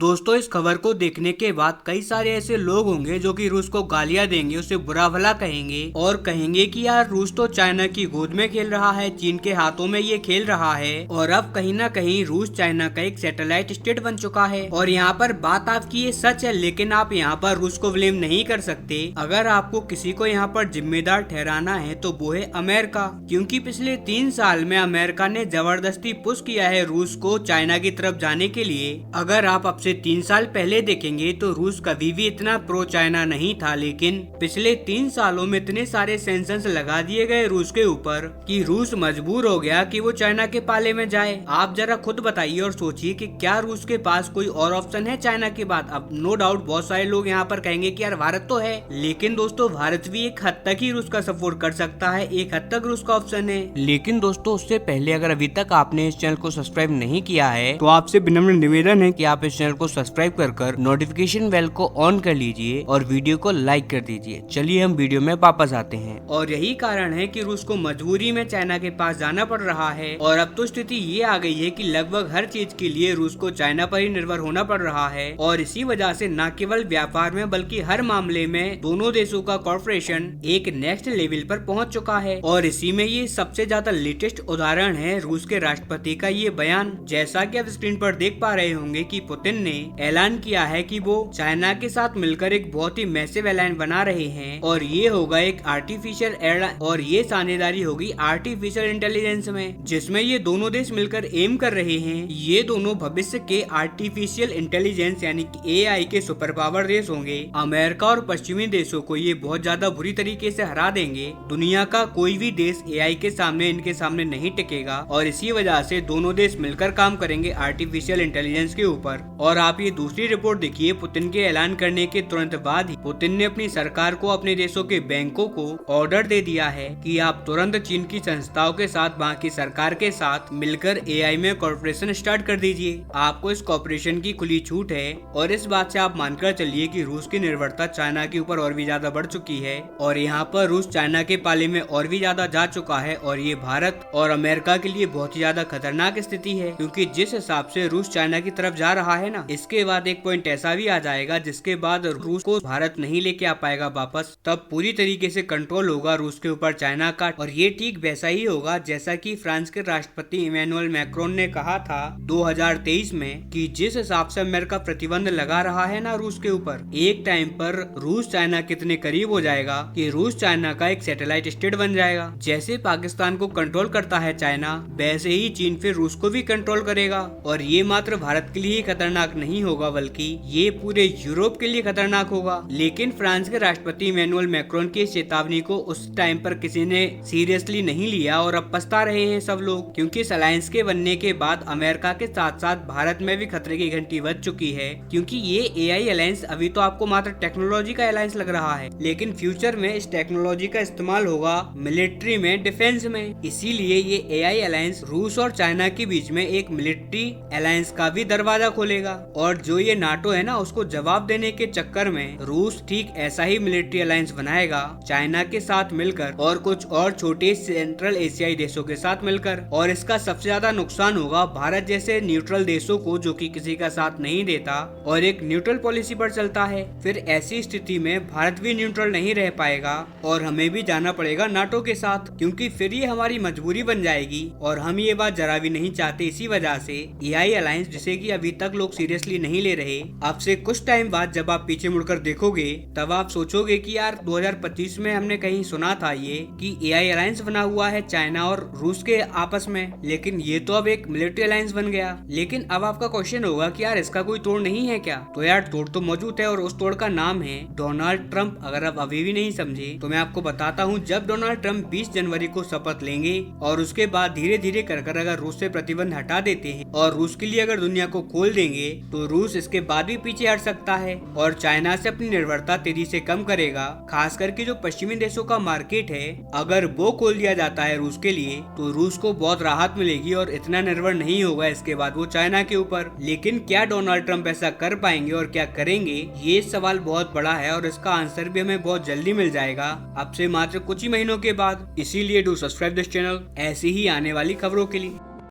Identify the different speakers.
Speaker 1: दोस्तों इस खबर को देखने के बाद कई सारे ऐसे लोग होंगे जो कि रूस को गालियां देंगे, उसे बुरा भला कहेंगे और कहेंगे कि यार रूस तो चाइना की गोद में खेल रहा है, चीन के हाथों में ये खेल रहा है और अब कहीं ना कहीं रूस चाइना का एक सैटेलाइट स्टेट बन चुका है। और यहाँ पर बात आपकी ये सच है, लेकिन आप यहाँ पर रूस को ब्लेम नहीं कर सकते। अगर आपको किसी को यहाँ पर जिम्मेदार ठहराना है तो वो है अमेरिका, क्योंकि पिछले 3 साल में अमेरिका ने जबरदस्ती पुश किया है रूस को चाइना की तरफ जाने के लिए। अगर आप अब से 3 साल पहले देखेंगे तो रूस कभी भी इतना प्रो चाइना नहीं था, लेकिन पिछले 3 सालों में इतने सारे सैंक्शंस लगा दिए गए रूस के ऊपर कि रूस मजबूर हो गया कि वो चाइना के पाले में जाए। आप जरा खुद बताइए और सोचिए कि क्या रूस के पास कोई और ऑप्शन है चाइना के बाद। अब नो डाउट बहुत सारे लोग यहाँ पर कहेंगे कि यार भारत तो है, लेकिन दोस्तों भारत भी एक हद तक ही रूस का सपोर्ट कर सकता है, एक हद तक रूस का ऑप्शन है। लेकिन दोस्तों उससे पहले अगर अभी तक आपने इस चैनल को सब्सक्राइब नहीं किया है तो आपसे विनम्र निवेदन है कि आप इस चैनल को सब्सक्राइब कर नोटिफिकेशन बेल को ऑन कर लीजिए और वीडियो को लाइक कर दीजिए। चलिए हम वीडियो में वापस आते हैं। और यही कारण है कि रूस को मजबूरी में चाइना के पास जाना पड़ रहा है और अब तो स्थिति ये आ गई है कि लगभग हर चीज के लिए रूस को चाइना पर ही निर्भर होना पड़ रहा है। और इसी वजह से न केवल व्यापार में बल्कि हर मामले में दोनों देशों का कॉर्पोरेशन एक नेक्स्ट लेवल पर पहुंच चुका है। और इसी में ये सबसे ज्यादा लेटेस्ट उदाहरण है रूस के राष्ट्रपति का ये बयान। जैसा कि आप स्क्रीन पर देख पा रहे होंगे कि पुतिन ने ऐलान किया है कि वो चाइना के साथ मिलकर एक बहुत ही मैसिव अलायंस बना रहे हैं और ये होगा एक आर्टिफिशियल एयरलाइन और ये साझेदारी होगी आर्टिफिशियल इंटेलिजेंस में, जिसमें ये दोनों देश मिलकर एम कर रहे हैं। ये दोनों भविष्य के आर्टिफिशियल इंटेलिजेंस यानी कि एआई के सुपर पावर देश होंगे। अमेरिका और पश्चिमी देशों को ये बहुत ज्यादा बुरी तरीके से हरा देंगे। दुनिया का कोई भी देश एआई के सामने इनके सामने नहीं टिकेगा और इसी वजह से दोनों देश मिलकर काम करेंगे आर्टिफिशियल इंटेलिजेंस के ऊपर। और आप ये दूसरी रिपोर्ट देखिए, पुतिन के ऐलान करने के तुरंत बाद ही पुतिन ने अपनी सरकार को अपने देशों के बैंकों को ऑर्डर दे दिया है कि आप तुरंत चीन की संस्थाओं के साथ वहाँ की सरकार के साथ मिलकर एआई में कॉर्पोरेशन स्टार्ट कर दीजिए। आपको इस कॉर्पोरेशन की खुली छूट है और इस बात से आप मानकर चलिए कि रूस की निर्भरता चाइना के ऊपर और भी ज्यादा बढ़ चुकी है और यहाँ पर रूस चाइना के पाले में और भी ज्यादा जा चुका है। और ये भारत और अमेरिका के लिए बहुत ही ज्यादा खतरनाक स्थिति है, क्योंकि जिस हिसाब से रूस चाइना की तरफ जा रहा है ना, इसके बाद एक पॉइंट ऐसा भी आ जाएगा जिसके बाद रूस को भारत नहीं लेके आ पाएगा वापस। तब पूरी तरीके से कंट्रोल होगा रूस के ऊपर चाइना का। और ये ठीक वैसा ही होगा जैसा कि फ्रांस के राष्ट्रपति इमैनुअल मैक्रोन ने कहा था 2023 में कि जिस हिसाब से अमेरिका प्रतिबंध लगा रहा है ना रूस के ऊपर, एक टाइम पर रूस चाइना कितने करीब हो जाएगा कि रूस चाइना का एक सैटेलाइट स्टेट बन जाएगा। जैसे पाकिस्तान को कंट्रोल करता है चाइना, वैसे ही चीन फिर रूस को भी कंट्रोल करेगा। और ये मात्र भारत के लिए खतरनाक नहीं होगा बल्कि ये पूरे यूरोप के लिए खतरनाक होगा। लेकिन फ्रांस के राष्ट्रपति इमैनुअल मैक्रोन की चेतावनी को उस टाइम पर किसी ने सीरियसली नहीं लिया और अब पछता रहे हैं सब लोग, क्योंकि इस अलायंस के बनने के बाद अमेरिका के साथ साथ भारत में भी खतरे की घंटी बज चुकी है। क्योंकि ये एआई अलायंस अभी तो आपको मात्र टेक्नोलॉजी का अलायंस लग रहा है, लेकिन फ्यूचर में इस टेक्नोलॉजी का इस्तेमाल होगा मिलिट्री में, डिफेंस में। इसीलिए ये एआई अलायंस रूस और चाइना के बीच में एक मिलिट्री अलायंस का भी दरवाजा खोलेगा। और जो ये नाटो है ना, उसको जवाब देने के चक्कर में रूस ठीक ऐसा ही मिलिट्री अलायंस बनाएगा चाइना के साथ मिलकर और कुछ और छोटे सेंट्रल एशियाई देशों के साथ मिलकर। और इसका सबसे ज्यादा नुकसान होगा भारत जैसे न्यूट्रल देशों को, जो कि किसी का साथ नहीं देता और एक न्यूट्रल पॉलिसी पर चलता है। फिर ऐसी स्थिति में भारत भी न्यूट्रल नहीं रह पाएगा और हमें भी जाना पड़ेगा नाटो के साथ, क्योंकि फिर ये हमारी मजबूरी बन जाएगी और हम ये बात जरा भी नहीं चाहते। इसी वजह से एआई अलायंस, जिसे कि अभी तक लोग सीरियसली नहीं ले रहे, अब से कुछ टाइम बाद जब आप पीछे मुड़कर देखोगे तब आप सोचोगे कि यार 2025 में हमने कहीं सुना था ये कि एआई अलायंस बना हुआ है चाइना और रूस के आपस में, लेकिन ये तो अब एक मिलिट्री अलायंस बन गया। लेकिन अब आपका क्वेश्चन होगा कि यार इसका कोई तोड़ नहीं है क्या? तो यार तोड़ तो मौजूद है और उस तोड़ का नाम है डोनाल्ड ट्रंप। अगर आप अभी भी नहीं समझे तो मैं आपको बताता हूँ। जब डोनाल्ड ट्रंप 20 जनवरी को शपथ लेंगे और उसके बाद धीरे धीरे कर अगर रूस से प्रतिबंध हटा देते हैं और रूस के लिए अगर दुनिया को खोल देंगे तो रूस इसके बाद भी पीछे हट सकता है और चाइना से अपनी निर्भरता तेजी से कम करेगा। खास करके जो पश्चिमी देशों का मार्केट है, अगर वो खोल दिया जाता है रूस के लिए तो रूस को बहुत राहत मिलेगी और इतना निर्भर नहीं होगा इसके बाद वो चाइना के ऊपर। लेकिन क्या डोनाल्ड ट्रंप ऐसा कर पाएंगे और क्या करेंगे, ये सवाल बहुत बड़ा है और इसका आंसर भी हमें बहुत जल्दी मिल जाएगा अब से मात्र कुछ ही महीनों के बाद। इसीलिए डू सब्सक्राइब दिस चैनल ऐसी ही आने वाली खबरों के लिए।